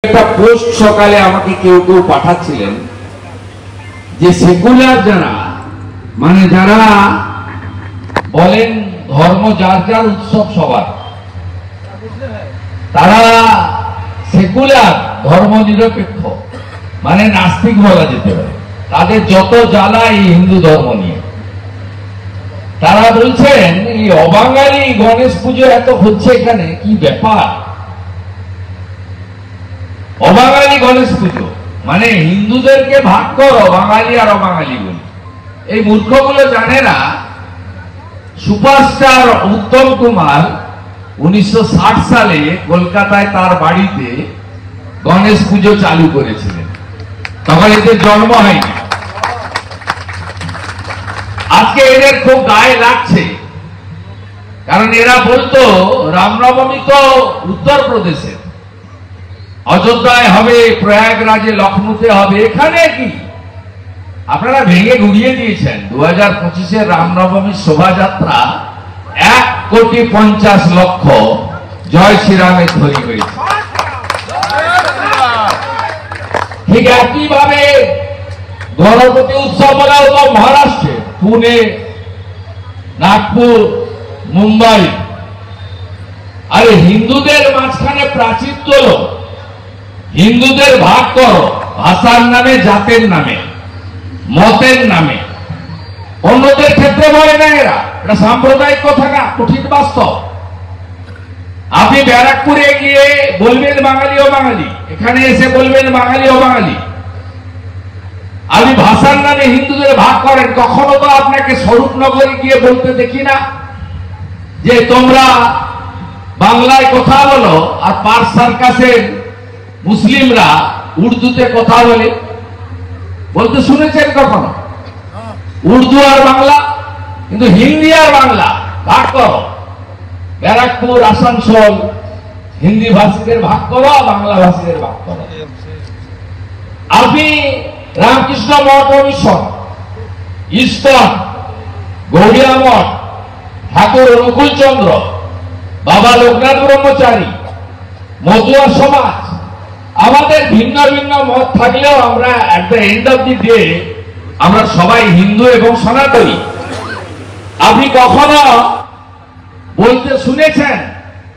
একটা পোস্ট সকালে আমাকে কেউ কেউ পাঠাচ্ছিলেন যে সেকুলার যারা মানে যারা বলেন ধর্ম যার যার উৎসব সবার, তারা সেকুলার ধর্ম নিরপেক্ষ মানে নাস্তিক বলা যেতে পারে, তাদের যত জ্বালা এই হিন্দু ধর্ম নিয়ে। তারা বলছেন এই অবাঙালি গণেশ পুজো এত হচ্ছে এখানে, কি ব্যাপার? অবাঙালি গণেশ পুজো মানে হিন্দুদেরকে ভাগ করো বাঙালি আর অবাঙালি বলি। এই মূর্খগুলো জানে না সুপারস্টার উত্তম কুমার 1960 সালে কলকাতায় তার বাড়িতে গণেশ পুজো চালু করেছিলেন, তখন এদের জন্ম হয়নি। আজকে এদের খুব গায়ে লাগছে, কারণ এরা বলতো রামনবমী তো উত্তরপ্রদেশে, অযোধ্যায় হবে, প্রয়াগরাজে, লখনৌতে হবে, এখানে কি? আপনারা ভেঙে গুড়িয়ে দিয়েছেন। 2025-এর রামনবমীর শোভাযাত্রা 1,50,00,000 জয় শ্রীরামে ধরি হয়েছে। ঠিক একইভাবে গণপতি উৎসব বলা হতো মহারাষ্ট্রে, পুনে, নাগপুর, মুম্বাই। আরে হিন্দুদের মাঝখানে প্রাচীর তোলো, হিন্দুদের ভাগ করো ভাষার নামে, জাতের নামে, মতের নামে। অন্যদের ক্ষেত্রে বলে না এরা, এটা সাম্প্রদায়িক কথা না, কঠিন বাস্তব। আপনি ব্যারাকপুরে গিয়ে বলবেন বাঙালি ও বাঙালি, এখানে এসে বলবেন বাঙালি ও বাঙালি। আপনি ভাষার নামে হিন্দুদের ভাগ করেন, কখনো তো আপনাকে স্বরূপনগরে গিয়ে বলতে দেখি না যে তোমরা বাংলায় কথা বলো আর পার্ক সার্কাসের মুসলিমরা উর্দুতে কথা বলে, বলতে শুনেছেন কখনো? উর্দু আর বাংলা, কিন্তু হিন্দি আর বাংলা ভাগ করো। ব্যারাকপুর, আসানসোল হিন্দি ভাষীদের ভাগ করো, বাংলা ভাষীদের ভাগ করো। আপনি রামকৃষ্ণ মঠ মিশন, ইস্কন, গৌড়িয়া মঠ, ঠাকুর অনুকূল চন্দ্র, বাবা লোকনাথ ব্রহ্মচারী, মতুয়া সমাজ, আমাদের ভিন্ন ভিন্ন মত থাকলেও আমরা at the end of the day আমরা সবাই হিন্দু এবং সনাতনী। আপনি কখনো বলতে শুনেছেন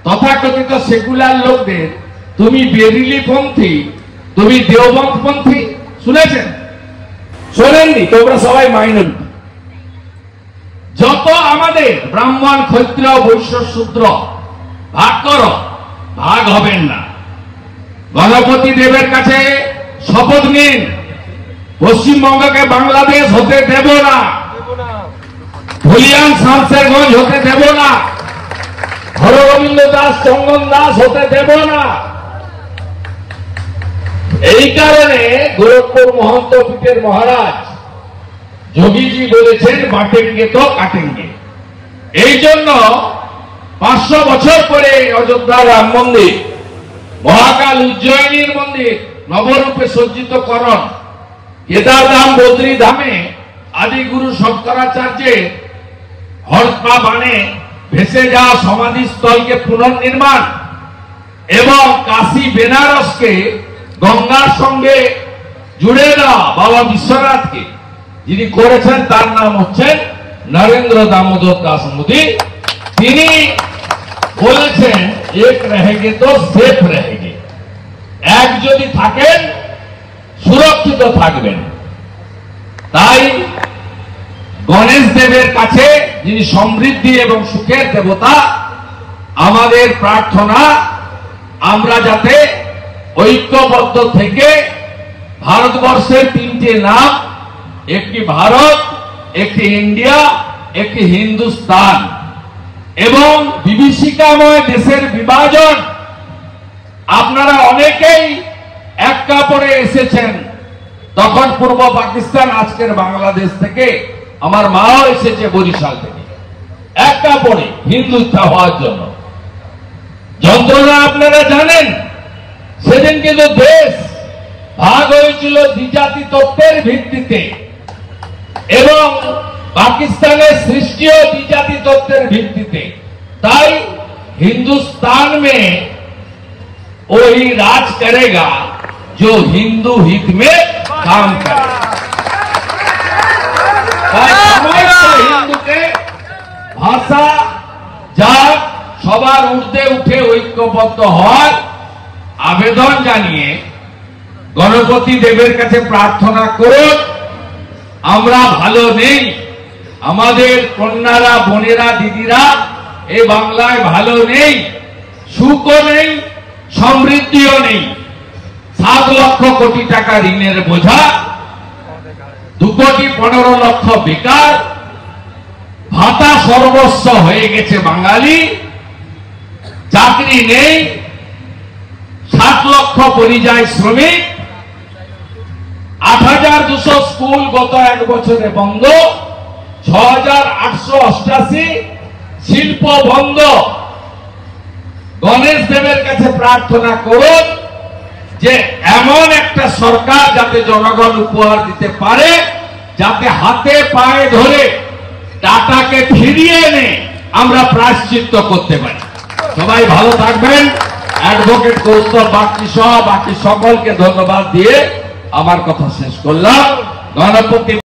তথাকথিত সেকুলার লোকদের তুমি বেরিলি পন্থী, তুমি দেওবন্দ পন্থী? শুনেছেন? শোনেননি? তোমরা সবাই মাইনরিটি। যত আমাদের ব্রাহ্মণ, ক্ষত্রিয়, বৈশ্য, শূদ্র ভাগ করো, ভাগ হবেন না। গণপতি দেবের কাছে শপথ নিন, পশ্চিমবঙ্গকে বাংলাদেশ হতে দেব না, ধুলিয়ান শামশেরগঞ্জ হতে দেব না, হরগোবিন্দ দাস, চন্দন দাস হতে দেব না। এই কারণে গোরখপুর মহন্ত পীঠের মহারাজ যোগীজি বলেছেন বাটেঙ্গে তো কাটেঙ্গে। এই জন্য 500 বছর পরে অযোধ্যা রাম মন্দির, মহাকাল উজ্জয়িনীর মন্দির নবরূপে সজ্জিতকরণ, কেদারধাম, বদ্রী ধামে আদিগুরু শঙ্করাচার্যের হরপা বাণে ভেসে যাওয়া সমাধিস্থলকে পুনর্নির্মাণ এবং কাশী বেনারসকে গঙ্গার সঙ্গে জুড়ে দেওয়া বাবা বিশ্বনাথকে যিনি করেছেন তার নাম হচ্ছেন নরেন্দ্র দামোদর দাস মোদী। তিনি বলেছেন এক রহেগে তো সেফ রহেগে, এক যদি থাকেন সুরক্ষিত থাকবেন। তাই গণেশ দেবের কাছে, যিনি সমৃদ্ধি এবং সুখের দেবতা, আমাদের প্রার্থনা আমরা যাতে ঐক্যবদ্ধ থেকে ভারতবর্ষের 3টে নাম, একটি ভারত, একটি ইন্ডিয়া, একটি হিন্দুস্তান, এবং বিভীষিকাময় দেশের বিভাজন। আপনারা অনেকেই এক কাপড়ে এসেছেন, তখন পূর্ব পাকিস্তান, আজকের বাংলাদেশ থেকে। আমার মাও এসেছে বরিশাল থেকে, এক কাপড়ে হিন্দুত্ব হওয়ার জন্য। যন্ত্রণা আপনারা জানেন। সেদিন কিন্তু দেশ ভাগ হয়েছিল দ্বিজাতি তত্ত্বের ভিত্তিতে, এবং পাকিস্তানের সৃষ্টিও দ্বিজাতি তত্ত্বের ভিত্তিতে। তাই हिंदुस्तान में वही राज करेगा जो हिंदू हित में काम करे। হিন্দুকে ভাষা জাত সবার ঊর্ধ্বে উঠে ঐক্যবদ্ধ হয় আবেদন জানিয়ে গণপতি দেবের কাছে প্রার্থনা করুন। আমরা ভালো নেই, আমাদের কন্যারা বোনেরা দিদিরা এই বাংলায় ভালো নেই, সুখও নেই, সমৃদ্ধিও নেই। 7 লক্ষ কোটি টাকা ঋণের বোঝা, 2,15,00,000 বেকার, ভাতা সর্বস্ব হয়ে গেছে বাঙালি, চাকরি নেই, 7 লক্ষ পরিযায়ী শ্রমিক, 8,200 স্কুল গত 1 বছরে বন্ধ, 6,888 শিল্প বন্ধ। গণেশ দেবের কাছে প্রার্থনা করুন যে এমন একটা সরকার যাতে জনগণ উপহার দিতে পারে, যাতে হাতে পায়ে ধরে টাটাকে ফিরিয়ে এনে আমরা প্রায়শ্চিত্ত করতে পারি। সবাই ভালো থাকবেন। অ্যাডভোকেট কৌস্তব বাগচি সহ বাকি সকলকে ধন্যবাদ দিয়ে আমার কথা শেষ করলাম। গণপতি